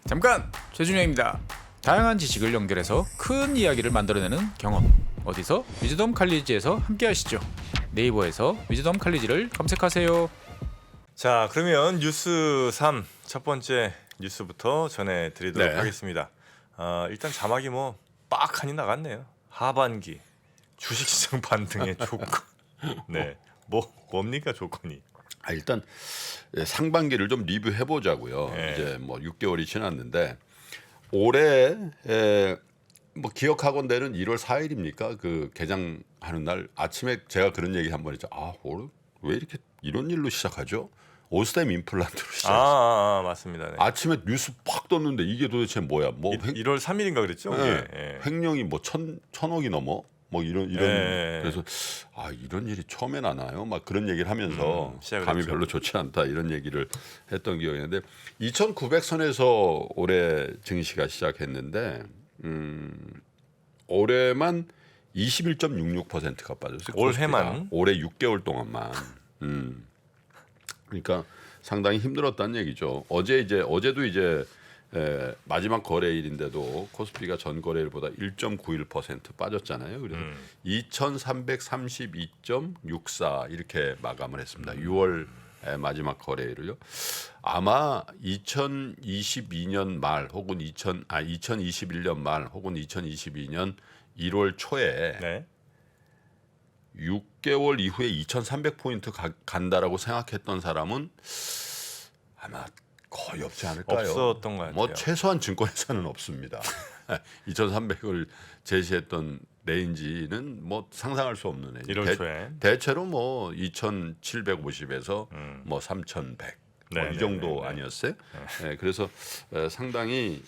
잠깐! 최준영입니다. 다양한 지식을 연결해서 큰 이야기를 만들어내는 경험. 어디서? 위즈덤 칼리지에서 함께 하시죠. 네이버에서 위즈덤 칼리지를 검색하세요. 자, 그러면 뉴스 3 첫 번째 뉴스부터 전해드리도록 네. 하겠습니다. 일단 자막이 뭐 빡하니 나갔네요. 하반기 주식시장 반등의 조건. 네, 뭡니까 조건이? 일단 상반기를 좀 리뷰해 보자고요. 네. 이제 뭐 6개월이 지났는데 올해 뭐 기억하건대는 1월 4일입니까? 그 개장하는 날 아침에 제가 그런 얘기 한번 했죠. 올해 왜 이렇게 이런 일로 시작하죠? 오스템 임플란트로 시작했어요. 맞습니다. 네. 아침에 뉴스 팍 떴는데 이게 도대체 뭐야? 뭐 1월 3일인가 그랬죠? 네. 예. 횡령이 뭐 천억이 넘어? 뭐 이런 네. 그래서 이런 일이 처음에 나나요? 막 그런 얘기를 하면서 시작을 감이 했죠. 별로 좋지 않다 이런 얘기를 했던 기억이 있는데 2,900선에서 올해 증시가 시작했는데 올해만 21.66%가 빠졌어요. 올해만? 올해 6개월 동안만. 그러니까 상당히 힘들었다는 얘기죠. 어제도 이제 마지막 거래일인데도 코스피가 전 거래일보다 1.91% 빠졌잖아요. 그래서 2,332.64 이렇게 마감을 했습니다. 6월 마지막 거래일을요. 아마 2022년 말 혹은 2021년 말 혹은 2022년 1월 초에 네. 6개월 이후에 2,300포인트 간다라고 생각했던 사람은 아마 거의 없지 않을까요? 없었던 것 같아요. 뭐 최소한 증권회사는 없습니다. 2,300을 제시했던 레인지는 뭐 상상할 수 없는 레인지. 1월 초에. 대체로 뭐 2,750에서 뭐 3,100. 뭐 네, 이 정도 네, 네. 아니었어요? 그래서 상당히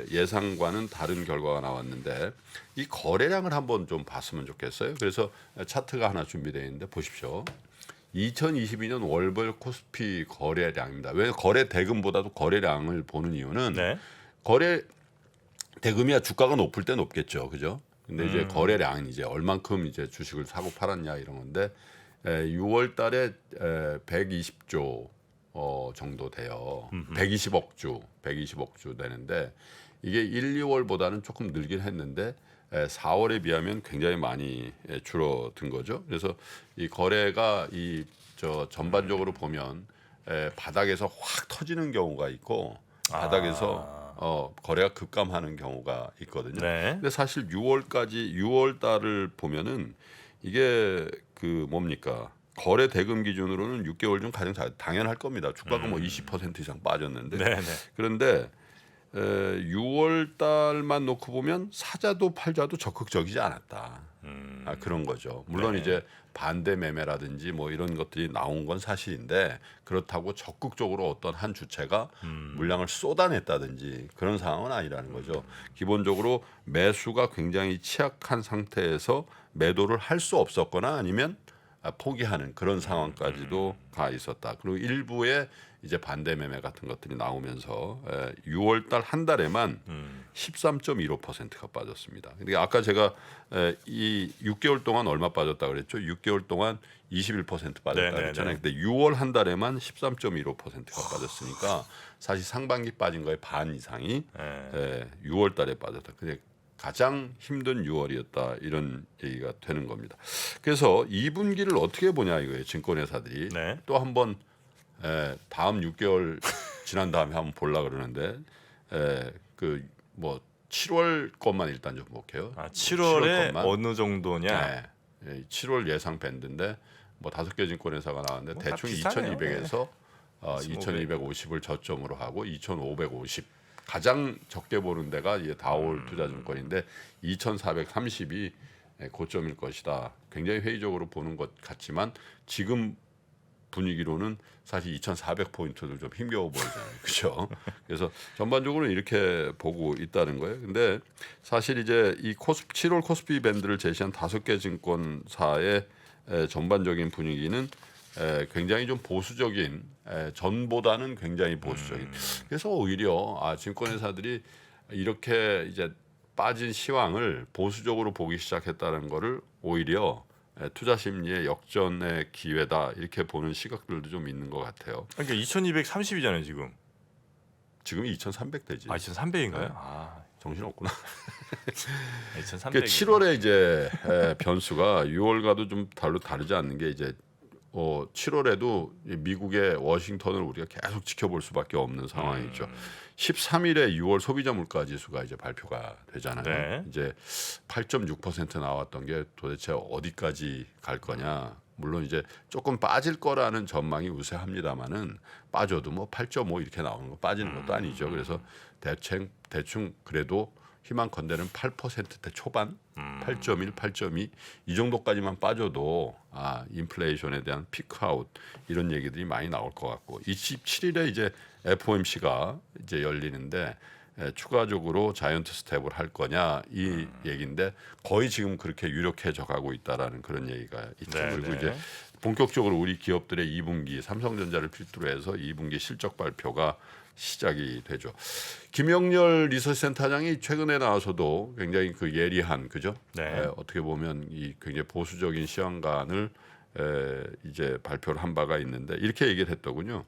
예상과는 다른 결과가 나왔는데 이 거래량을 한번 좀 봤으면 좋겠어요. 그래서 차트가 하나 준비되어 있는데 보십시오. 2022년 월별 코스피 거래량입니다. 왜 거래 대금보다도 거래량을 보는 이유는 네. 거래 대금이야 주가가 높을 때 높겠죠, 그죠? 근데 이제 거래량은 이제 얼만큼 이제 주식을 사고 팔았냐 이런 건데 6월달에 120조 정도 돼요. 120억 주 되는데 이게 1, 2월보다는 조금 늘긴 했는데 4월에 비하면 굉장히 많이 줄어든 거죠. 그래서 이 거래가 전반적으로 보면 바닥에서 확 터지는 경우가 있고 바닥에서 거래가 급감하는 경우가 있거든요. 네. 근데 사실 6월 달을 보면은 이게 그 뭡니까? 거래 대금 기준으로는 6개월 중 가장 당연할 겁니다. 주가가 뭐 20% 이상 빠졌는데. 네. 그런데 6월 달만 놓고 보면 사자도 팔자도 적극적이지 않았다. 그런 거죠. 물론 네. 이제 반대 매매라든지 뭐 이런 것들이 나온 건 사실인데 그렇다고 적극적으로 어떤 한 주체가 물량을 쏟아냈다든지 그런 상황은 아니라는 거죠. 기본적으로 매수가 굉장히 취약한 상태에서 매도를 할 수 없었거나 아니면 포기하는 그런 상황까지도 가 있었다. 그리고 일부에 이제 반대 매매 같은 것들이 나오면서 6월 달 한 달에만 13.15%가 빠졌습니다. 근데 아까 제가 이 6개월 동안 얼마 빠졌다 그랬죠? 6개월 동안 21% 빠졌다 네, 그랬잖아요. 근데 6월 한 달에만 13.15%가 빠졌으니까 사실 상반기 빠진 거의 반 이상이 6월 달에 빠졌다. 근데 가장 힘든 6월이었다 이런 얘기가 되는 겁니다. 그래서 2분기를 어떻게 보냐 이거예요. 증권회사들이 네. 또 한번 다음 6개월 지난 다음에 한번 보려 그러는데 그 뭐 7월 것만 일단 좀 볼게요. 7월에 7월 것만. 어느 정도냐? 7월 예상 밴드인데 뭐 5개 증권회사가 나왔는데 뭐 다 대충 비슷하네요. 2200에서 2250을 저점으로 하고 2550 가장 적게 보는 데가 이제 다올 투자증권인데 2430이 고점일 것이다. 굉장히 회의적으로 보는 것 같지만 지금 분위기로는 사실 2,400포인트도 좀 힘겨워 보이잖아요. 그렇죠? 그래서 전반적으로 이렇게 보고 있다는 거예요. 근데 사실 이제 이 7월 코스피 밴드를 제시한 5개 증권사의 전반적인 분위기는 굉장히 좀 보수적인 전보다는 굉장히 보수적인. 그래서 오히려 증권회사들이 이렇게 이제 빠진 시황을 보수적으로 보기 시작했다는 거를 오히려 투자 심리의 역전의 기회다 이렇게 보는 시각들도 좀 있는 것 같아요. 그러니까 2230이잖아요 지금. 지금이 2,300대지. 2,300인가요? 네. 정신 없구나. 2,300. 7월에 이제 변수가 6월과도 좀 다르지 않는 게 이제 7월에도 미국의 워싱턴을 우리가 계속 지켜볼 수밖에 없는 상황이죠. 13일에 6월 소비자 물가 지수가 이제 발표가 되잖아요. 네. 이제 8.6% 나왔던 게 도대체 어디까지 갈 거냐. 물론 이제 조금 빠질 거라는 전망이 우세합니다만은 빠져도 뭐 8.5 이렇게 나오는 거 빠지는 것도 아니죠. 그래서 대충 그래도 희망컨대는 8%대 초반, 8.1, 8.2 이 정도까지만 빠져도 인플레이션에 대한 피크아웃 이런 얘기들이 많이 나올 것 같고 27일에 이제 FOMC가 이제 열리는데 추가적으로 자이언트 스텝을 할 거냐 이 얘기인데 거의 지금 그렇게 유력해져 가고 있다라는 그런 얘기가 있죠. 네, 그리고 네. 이제 본격적으로 우리 기업들의 2분기 삼성전자를 필두로 해서 2분기 실적 발표가 시작이 되죠. 김영렬 리서치센터장이 최근에 나와서도 굉장히 그 예리한 그죠? 네. 어떻게 보면 이 굉장히 보수적인 시황관을 이제 발표를 한 바가 있는데 이렇게 얘기를 했더군요.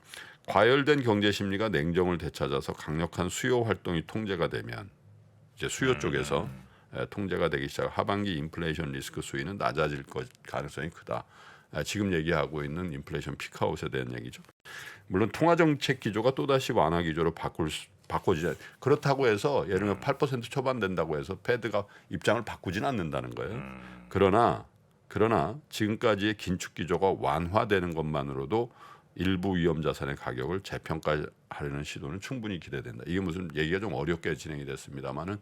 과열된 경제 심리가 냉정을 되찾아서 강력한 수요 활동이 통제가 되면 이제 수요 쪽에서 통제가 되기 시작. 하반기 인플레이션 리스크 수위는 낮아질 가능성이 크다. 지금 얘기하고 있는 인플레이션 피크아웃에 대한 얘기죠. 물론 통화 정책 기조가 또다시 완화 기조로 바꿔지자. 그렇다고 해서 예를 들면 8% 초반 된다고 해서 패드가 입장을 바꾸지는 않는다는 거예요. 그러나 지금까지의 긴축 기조가 완화되는 것만으로도 일부 위험 자산의 가격을 재평가하려는 시도는 충분히 기대된다. 이게 무슨 얘기가 좀 어렵게 진행이 됐습니다만은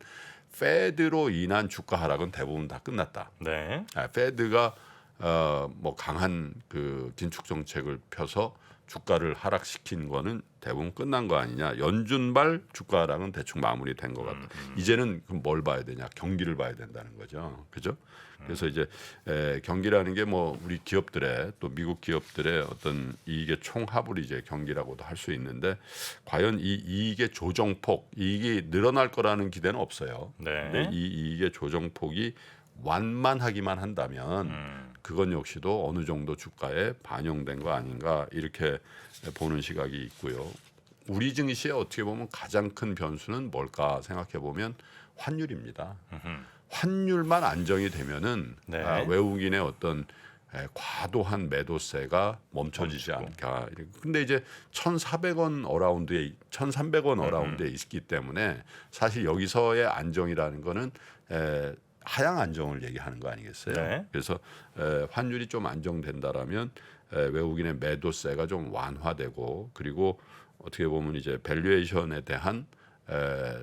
패드로 인한 주가 하락은 대부분 다 끝났다. 네. 패드가 뭐 강한 그 긴축 정책을 펴서 주가를 하락시킨 거는 대부분 끝난 거 아니냐. 연준발 주가 하락은 대충 마무리된 것 같다. 이제는 그럼 뭘 봐야 되냐? 경기를 봐야 된다는 거죠. 그죠? 그래서 이제 경기라는 게 뭐 우리 기업들의 또 미국 기업들의 어떤 이익의 총합을 이제 경기라고도 할 수 있는데 과연 이 이익의 조정폭, 이익이 늘어날 거라는 기대는 없어요. 네. 근데 이 이익의 조정폭이 완만하기만 한다면 그건 역시도 어느 정도 주가에 반영된 거 아닌가 이렇게 보는 시각이 있고요. 우리 증시에 어떻게 보면 가장 큰 변수는 뭘까 생각해 보면 환율입니다. 환율만 안정이 되면은 네. 외국인의 어떤 과도한 매도세가 멈춰지지 않을까. 근데 이제 1,400원 어라운드에 1,300원 어라운드에 있기 때문에 사실 여기서의 안정이라는 거는 하향 안정을 얘기하는 거 아니겠어요? 네. 그래서 환율이 좀 안정된다라면 외국인의 매도세가 좀 완화되고 그리고 어떻게 보면 이제 밸류에이션에 대한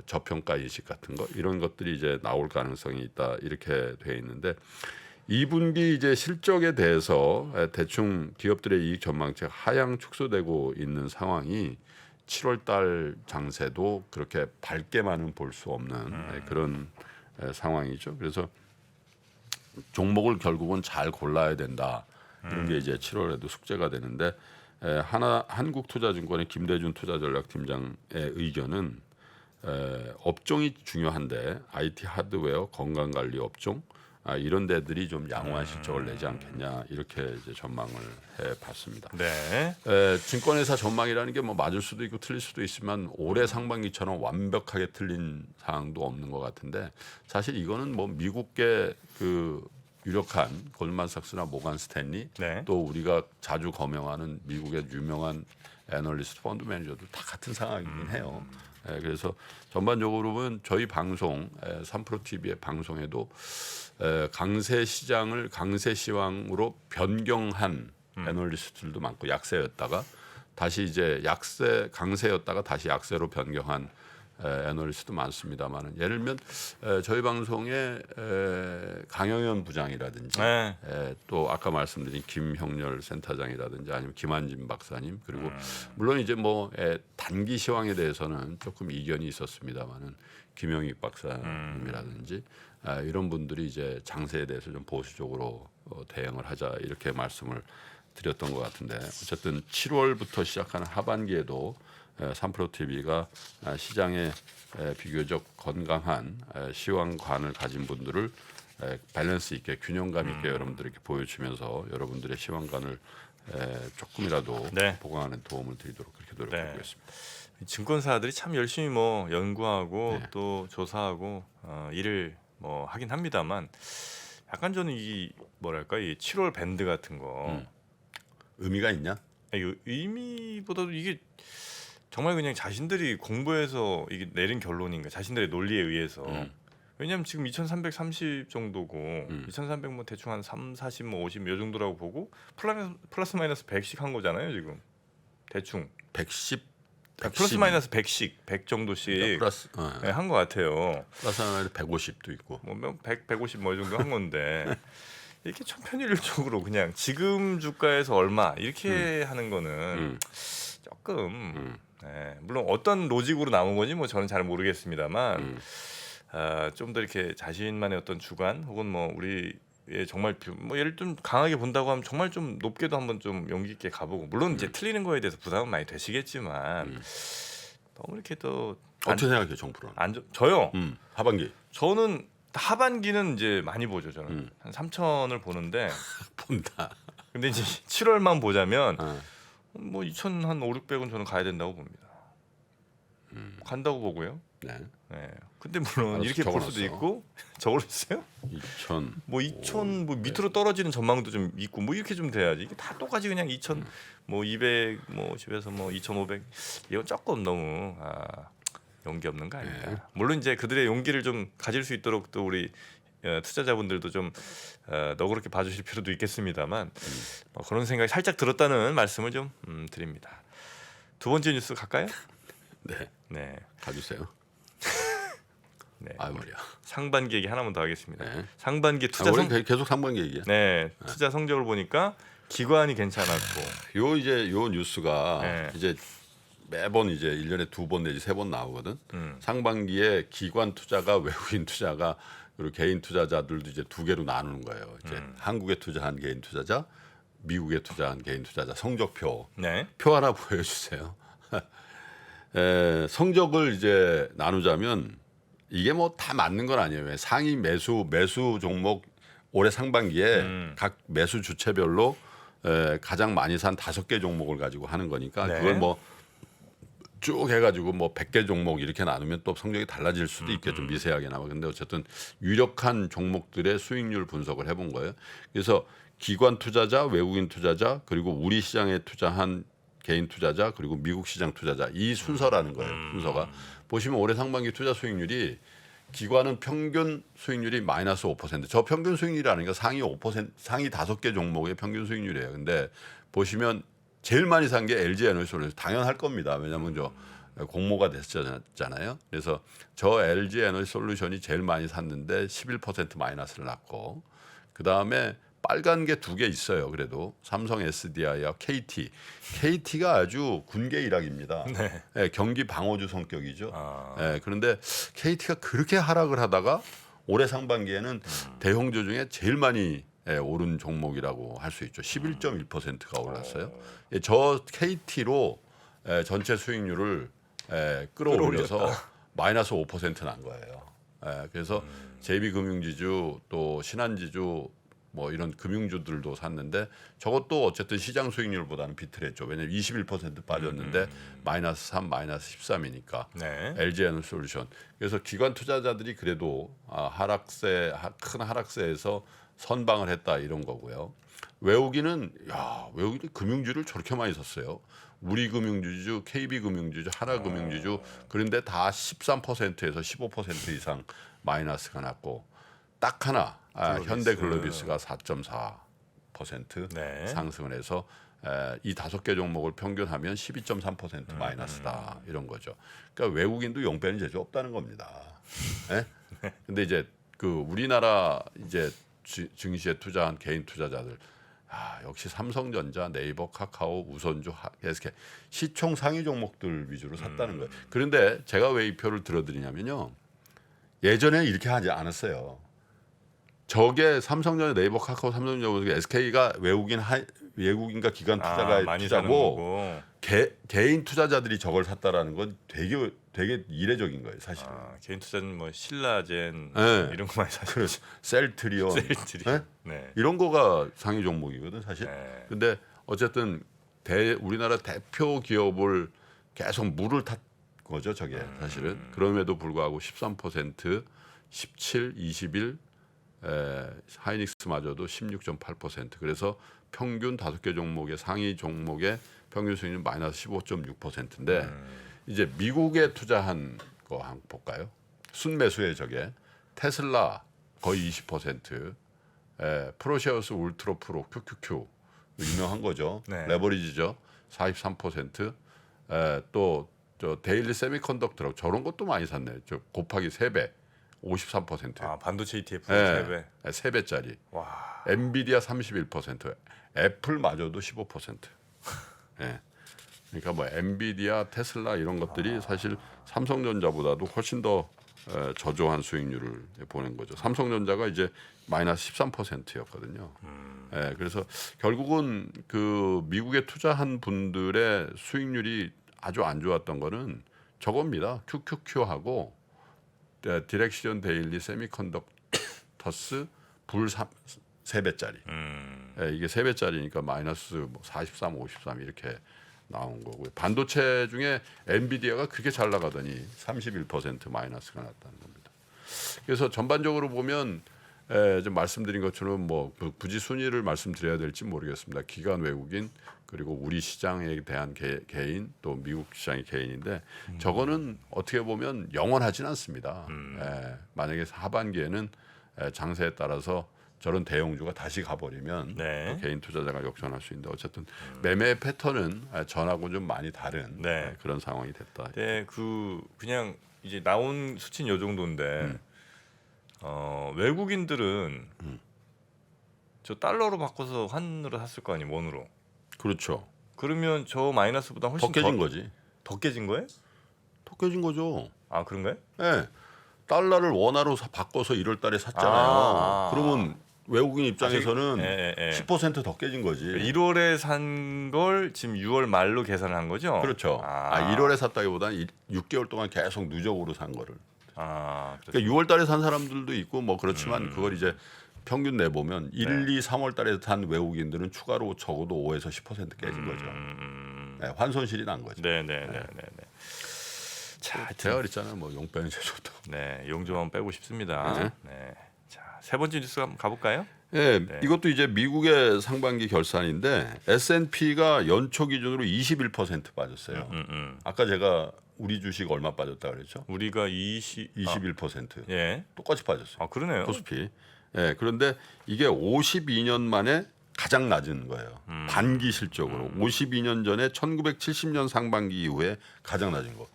저평가 인식 같은 거 이런 것들이 이제 나올 가능성이 있다 이렇게 돼 있는데 2분기 이제 실적에 대해서 대충 기업들의 이익 전망치가 하향 축소되고 있는 상황이 7월달 장세도 그렇게 밝게만은 볼 수 없는 그런 상황이죠. 그래서 종목을 결국은 잘 골라야 된다. 이런 게 이제 7월에도 숙제가 되는데 한국투자증권의 김대준 투자전략팀장의 의견은 업종이 중요한데 IT 하드웨어, 건강관리 업종 이런 데들이 좀 양호한 실적을 내지 않겠냐 이렇게 이제 전망을 해봤습니다. 네. 증권회사 전망이라는 게 뭐 맞을 수도 있고 틀릴 수도 있지만 올해 상반기처럼 완벽하게 틀린 사항도 없는 것 같은데 사실 이거는 뭐 미국계 그 유력한 골드만삭스나 모간 스탠리 네. 또 우리가 자주 거명하는 미국의 유명한 애널리스트 펀드 매니저도 다 같은 상황이긴 해요. 그래서 전반적으로 보면 저희 방송 3프로 TV의 방송에도 강세 시장을 강세 시황으로 변경한 애널리스트들도 많고 약세였다가 다시 이제 강세였다가 다시 약세로 변경한 애널리스트도 많습니다만 예를 들면 저희 방송에 강영현 부장이라든지 네. 또 아까 말씀드린 김형렬 센터장이라든지 아니면 김한진 박사님 그리고 물론 이제 뭐 단기 시황에 대해서는 조금 이견이 있었습니다만은 김영익 박사님이라든지 이런 분들이 이제 장세에 대해서 좀 보수적으로 대응을 하자 이렇게 말씀을 드렸던 것 같은데 어쨌든 7월부터 시작하는 하반기에도 3프로 TV가 시장에 비교적 건강한 시황관을 가진 분들을 밸런스 있게 균형감 있게 여러분들에게 보여주면서 여러분들의 시황관을 조금이라도 네. 보강하는 도움을 드리도록 그렇게 노력해보겠습니다. 증권사들이 참 열심히 뭐 연구하고 네. 또 조사하고 일을 뭐 하긴 합니다만 약간 저는 이 뭐랄까 이 7월 밴드 같은 거 의미가 있냐? 이 의미보다도 이게 정말 그냥 자신들이 공부해서 이게 내린 결론인가 자신들의 논리에 의해서 왜냐면 지금 2330 정도고 2300 뭐 대충 한 3, 40, 뭐 50 요 정도라고 보고 플러스 마이너스 100씩 한 거잖아요 지금 대충 110 플러스 마이너스 100씩 100 정도씩 플러스 네, 한 것 같아요. 플러스 마이너스 150도 있고. 뭐 100, 150 뭐 이 정도 한 건데 이렇게 천편일률적으로 그냥 지금 주가에서 얼마 이렇게 하는 거는 조금 물론 어떤 로직으로 나온 건지 뭐 저는 잘 모르겠습니다만 좀 더 이렇게 자신만의 어떤 주관 혹은 뭐 우리의 정말 뭐 예를 좀 강하게 본다고 하면 정말 좀 높게도 한번 좀 용기 있게 가보고 물론 이제 틀리는 거에 대해서 부담은 많이 되시겠지만 너무 이렇게 또 어떻게 생각해요, 정프로는? 저요. 하반기 저는 하반기는 이제 많이 보죠. 저는 한 3천을 보는데 본다. 근데 이제 7월만 보자면 뭐 2천 한 5, 600은 저는 가야 된다고 봅니다. 간다고 보고요. 네. 네. 근데 물론 알았어, 이렇게 볼 수도 적어놨어. 있고 적어놨어요? 2000 뭐 2천 뭐 밑으로 떨어지는 전망도 좀 있고 뭐 이렇게 좀 돼야지. 이게 다 똑같이 그냥 2천 뭐 200 뭐 집에서 뭐 2,500 이건 조금 너무 용기 없는 거 아닌가. 네. 물론 이제 그들의 용기를 좀 가질 수 있도록 또 우리 투자자분들도 좀 너그럽게 봐주실 필요도 있겠습니다만 그런 생각이 살짝 들었다는 말씀을 좀 드립니다. 두 번째 뉴스 갈까요? 네. 네. 가주세요. 네. 아 머리야. 상반기 얘기 하나만 더 하겠습니다. 네. 상반기 투자 우리 계속 상반기 얘기야. 네, 투자 성적을 보니까 기관이 괜찮았고 요 뉴스가 네. 이제 매번 이제 1년에 2번 내지 3번 나오거든. 상반기에 기관 투자가 외국인 투자가 그리고 개인 투자자들도 이제 두 개로 나누는 거예요. 이제 한국에 투자한 개인 투자자, 미국에 투자한 개인 투자자 성적표. 네. 표 하나 보여주세요. 성적을 이제 나누자면 이게 뭐 다 맞는 건 아니에요. 왜 상위 매수 종목 올해 상반기에 각 매수 주체별로 가장 많이 산 5개 종목을 가지고 하는 거니까 네. 그걸 뭐 쭉 해가지고 뭐 100개 종목 이렇게 나누면 또 성적이 달라질 수도 있겠죠. 미세하게 나와. 근데 어쨌든 유력한 종목들의 수익률 분석을 해본 거예요. 그래서 기관 투자자, 외국인 투자자, 그리고 우리 시장에 투자한 개인 투자자, 그리고 미국 시장 투자자 이 순서라는 거예요. 순서가 보시면 올해 상반기 투자 수익률이 기관은 평균 수익률이 마이너스 5%. 저 평균 수익률이라는 게 상위 5%, 상위 5개 종목의 평균 수익률이에요. 근데 보시면 제일 많이 산 게 LG 에너지솔루션 당연할 겁니다. 왜냐하면 저 공모가 됐잖아요. 그래서 저 LG 에너지솔루션이 제일 많이 샀는데 11% 마이너스를 났고 그 다음에 빨간 게 2개 있어요. 그래도 삼성 SDI와 KT. KT가 아주 군계 일학입니다. 네. 네, 경기 방어주 성격이죠. 네, 그런데 KT가 그렇게 하락을 하다가 올해 상반기에는 대형주 중에 제일 많이 오른 종목이라고 할 수 있죠. 11.1%가 올랐어요. 저 KT로 전체 수익률을 끌어올려서 마이너스 5% 난 거예요. 그래서 JB금융지주 또 신한지주 뭐 이런 금융주들도 샀는데 저것도 어쨌든 시장 수익률보다는 비틀했죠. 왜냐하면 21% 빠졌는데 마이너스 3, 마이너스 13이니까 네. LG에너솔루션. 그래서 기관 투자자들이 그래도 큰 하락세에서 선방을 했다 이런 거고요. 외국인은 외국인이 금융주를 저렇게 많이 샀어요. 우리금융주주, KB금융주주, 하나금융주주 그런데 다 13%에서 15% 이상 마이너스가 났고 딱 하나 현대글로비스가 4.4% 네. 상승을 해서 이 5개 종목을 평균하면 12.3% 마이너스다 이런 거죠. 그러니까 외국인도 용변이 제주 없다는 겁니다. 근데 이제 그 우리나라 이제 증시에 투자한 개인 투자자들 역시 삼성전자, 네이버, 카카오, 우선주, SK 시총 상위 종목들 위주로 샀다는 거예요. 그런데 제가 왜 이 표를 들어드리냐면요. 예전에 이렇게 하지 않았어요. 저게 삼성전자, 네이버, 카카오, 삼성전자, SK가 외국인과 기관 투자가 많이 사는 투자고 거고. 개인 투자자들이 저걸 샀다라는 건 되게 이례적인 거예요, 사실. 개인 투자는 뭐 신라젠 네. 이런 거 많이 사죠. 셀트리온, 셀트리. 네? 네. 이런 거가 상위 종목이거든, 사실. 네. 근데 어쨌든 우리나라 대표 기업을 계속 물을 탔 거죠, 저게 사실은. 그럼에도 불구하고 13%, 17, 21, 하이닉스마저도 16.8%. 그래서 평균 5개 종목의 상위 종목의 평균 수익률 마이너스 15.6%인데 이제 미국에 투자한 거 한번 볼까요? 순매수에 저게 테슬라 거의 20%, 프로셰어스 울트라 프로 QQQ 유명한 거죠. 네. 레버리지죠. 43%. 또 저 데일리 세미컨덕터라고 저런 것도 많이 샀네. 저 곱하기 3배, 53%. 아 반도체 ETF 네, 3배. 3배짜리. 와. 엔비디아 31%, 애플마저도 15%. 예. 그러니까 뭐 엔비디아, 테슬라 이런 것들이 사실 삼성전자보다도 훨씬 더 저조한 수익률을 보낸 거죠. 삼성전자가 이제 마이너스 13%였거든요. 예, 그래서 결국은 그 미국에 투자한 분들의 수익률이 아주 안 좋았던 거는 저겁니다. QQQ하고 디렉션 데일리 세미컨덕터스 불 3배짜리. 예, 이게 3배짜리니까 마이너스 뭐 43, 53 이렇게 나온 거고요. 반도체 중에 엔비디아가 그렇게 잘 나가더니 31% 마이너스가 났다는 겁니다. 그래서 전반적으로 보면 좀 말씀드린 것처럼 뭐 굳이 순위를 말씀드려야 될지 모르겠습니다. 기관 외국인 그리고 우리 시장에 대한 개인 또 미국 시장의 개인인데 저거는 어떻게 보면 영원하진 않습니다. 만약에 하반기에는 장세에 따라서 저런 대형주가 다시 가버리면 네. 또 개인 투자자가 역전할 수 있는데 어쨌든 매매 패턴은 전하고 좀 많이 다른 네. 그런 상황이 됐다. 네, 그냥 이제 나온 수치는 요 정도인데 외국인들은 저 달러로 바꿔서 환으로 샀을 거 아니에요, 원으로. 그렇죠. 그러면 저 마이너스보다 훨씬 더 깨진 거지. 더 깨진 거예요? 더 깨진 거죠. 아 그런가요? 예. 달러를 원화로 바꿔서 1월 달에 샀잖아요. 아. 그러면 외국인 입장에서는 예. 10%더 깨진 거지. 1월에 산 걸 지금 6월 말로 계산을 한 거죠? 그렇죠. 1월에 샀다기보다는 6개월 동안 계속 누적으로 산 거를. 그렇죠. 그러니까 6월 달에 산 사람들도 있고 뭐 그렇지만 그걸 이제 평균 내보면 1, 2, 3월 달에 산 외국인들은 추가로 적어도 5에서 10% 깨진 거죠. 네, 환손실이 난 거죠. 네네네. 자, 제가 그랬잖아요. 뭐 용병이 제일 좋다. 네, 용조만 빼고 싶습니다. 네. 자, 세 번째 뉴스 한번 가볼까요? 네, 이것도 이제 미국의 상반기 결산인데 S&P가 연초 기준으로 21% 빠졌어요. 아까 제가 우리 주식 얼마 빠졌다 그랬죠? 우리가 21%. 예, 똑같이 빠졌어요. 아, 그러네요. 코스피. 예, 그런데 이게 52년 만에 가장 낮은 거예요. 반기 실적으로 52년 전에 1970년 상반기 이후에 가장 낮은 거.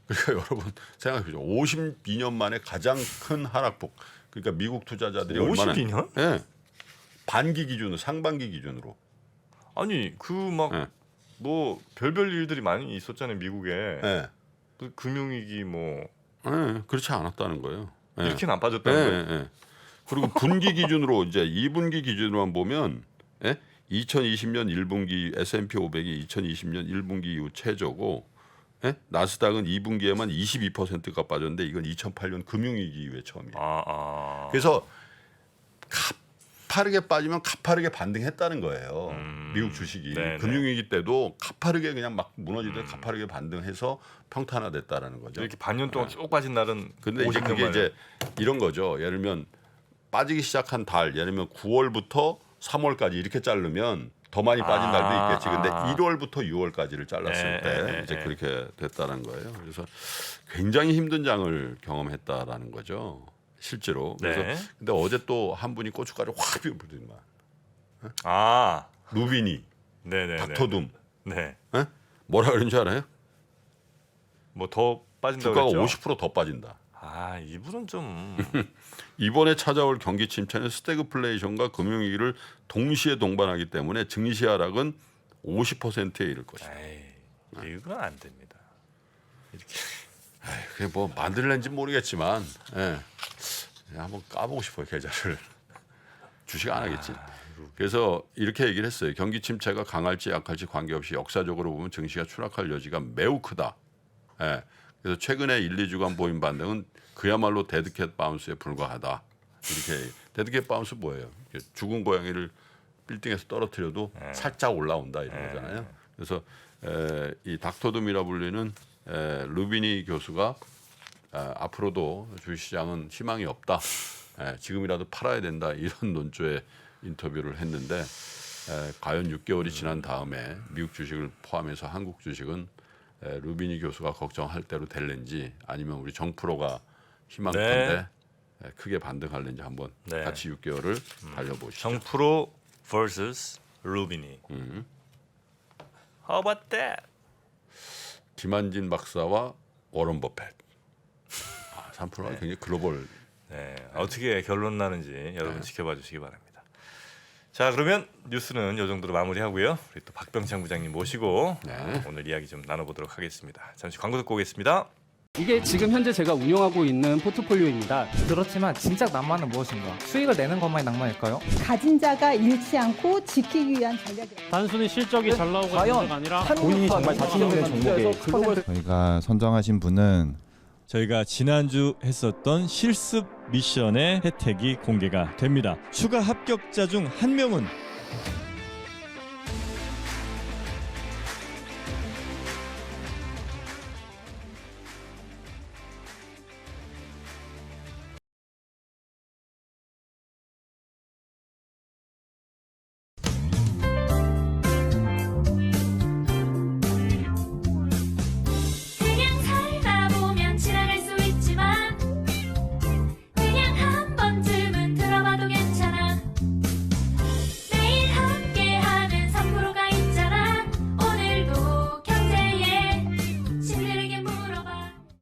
그러니까 여러분 생각해 보죠. 52년 만에 가장 큰 하락폭. 그러니까 미국 투자자들이 52년? 예. 반기 기준으로 상반기 기준으로. 아니 그 막 뭐 별별 일들이 많이 있었잖아요 미국에. 예. 그 금융위기 뭐 예, 그렇지 않았다는 거예요. 예. 이렇게는 안 빠졌다는 거예요. 예. 그리고 분기 기준으로 이제 2분기 기준으로만 보면 2020년 1분기 S&P 500이 2020년 1분기 이후 최저고 나스닥은 2분기에만 22%가 빠졌는데 이건 2008년 금융위기 이후에 처음이에요. 그래서 가파르게 빠지면 가파르게 반등했다는 거예요. 미국 주식이 네네. 금융위기 때도 가파르게 그냥 막 무너지듯 가파르게 반등해서 평탄화됐다라는 거죠. 이렇게 반년 동안 쭉 빠진 날은 근데 이제 50년 그게 만에. 이제 이런 거죠. 예를 들면 빠지기 시작한 달, 예를 들면 9월부터 3월까지 이렇게 자르면 더 많이 빠진 달도 있겠지. 근데 1월부터 6월까지를 잘랐을 때 이제 그렇게 됐다는 거예요. 그래서 굉장히 힘든 장을 경험했다라는 거죠. 실제로. 그래서 네. 근데 어제 또 한 분이 고춧가루 확 비워버리더만. 루비니, 네네네. 닥터둠. 네. 뭐라 그러는 줄 알아요? 뭐 더 빠진다고 주가가 그랬죠? 50% 더 빠진다. 이분은 좀 이번에 찾아올 경기 침체는 스태그플레이션과 금융위기를 동시에 동반하기 때문에 증시 하락은 50%에 이를 것이다. 이건 안 됩니다. 이렇게 그게 뭐 만들는지 모르겠지만 그냥 한번 까보고 싶어요 계좌를. 주식 안 하겠지. 그래서 이렇게 얘기를 했어요. 경기 침체가 강할지 약할지 관계없이 역사적으로 보면 증시가 추락할 여지가 매우 크다. 그래서 최근에 1, 2주간 보인 반등은 그야말로 데드캣 바운스에 불과하다. 이렇게 데드캣 바운스 뭐예요? 죽은 고양이를 빌딩에서 떨어뜨려도 살짝 올라온다 이런 거잖아요. 그래서 이 닥터둠이라 불리는 루비니 교수가 앞으로도 주식시장은 희망이 없다. 지금이라도 팔아야 된다 이런 논조의 인터뷰를 했는데 과연 6개월이 지난 다음에 미국 주식을 포함해서 한국 주식은 루비니 교수가 걱정할 대로 될는지 아니면 우리 정프로가 희망컨대 크게 반등할는지 한번 같이 6개월을 달려보시죠. 정프로 vs 루비니. How about that? 김한진 박사와 워런 버핏. 3%가 굉장히 글로벌. 네, 어떻게 결론 나는지 여러분 지켜봐 주시기 바랍니다. 자, 그러면 뉴스는 이 정도로 마무리하고요. 우리 또 박병창 부장님 모시고 오늘 이야기 좀 나눠보도록 하겠습니다. 잠시 광고 듣고 오겠습니다. 이게 지금 현재 제가 운영하고 있는 포트폴리오입니다. 그렇지만 진작 낭만은 무엇인가? 수익을 내는 것만이 낭만일까요? 가진 자가 잃지 않고 지키기 위한 전략이다. 단순히 실적이 잘 나오고 있는 게 아니라 본인이 정말 자신 있는 종목에 저희가 선정하신 분은 저희가 지난주 했었던 실습 미션의 혜택이 공개가 됩니다. 추가 합격자 중 한 명은